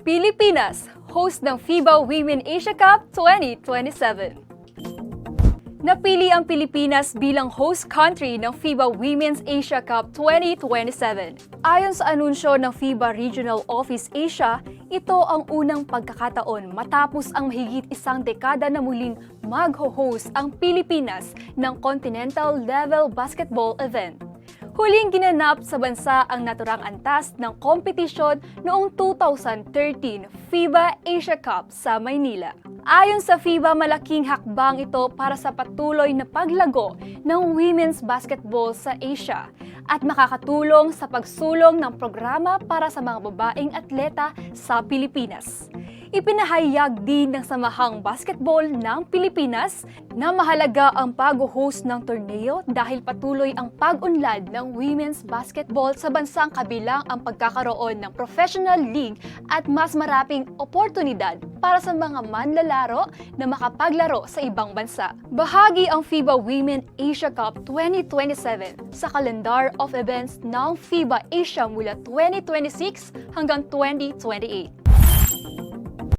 Pilipinas, host ng FIBA Women Asia Cup 2027. Napili ang Pilipinas bilang host country ng FIBA Women's Asia Cup 2027. Ayon sa anunsyo ng FIBA Regional Office Asia, ito ang unang pagkakataon matapos ang mahigit isang dekada na muling mag-host ang Pilipinas ng continental level basketball event. Huling ginanap sa bansa ang naturang antas ng kompetisyon noong 2013 FIBA Asia Cup sa Maynila. Ayon sa FIBA, malaking hakbang ito para sa patuloy na paglago ng women's basketball sa Asia at makakatulong sa pagsulong ng programa para sa mga babaeng atleta sa Pilipinas. Ipinahayag din ng Samahang Basketball ng Pilipinas na mahalaga ang pag-host ng torneo dahil patuloy ang pag-unlad ng women's basketball sa bansang kabilang ang pagkakaroon ng professional league at mas maraming oportunidad para sa mga manlalaro na makapaglaro sa ibang bansa. Bahagi ang FIBA Women Asia Cup 2027 sa calendar of events ng FIBA Asia mula 2026 hanggang 2028.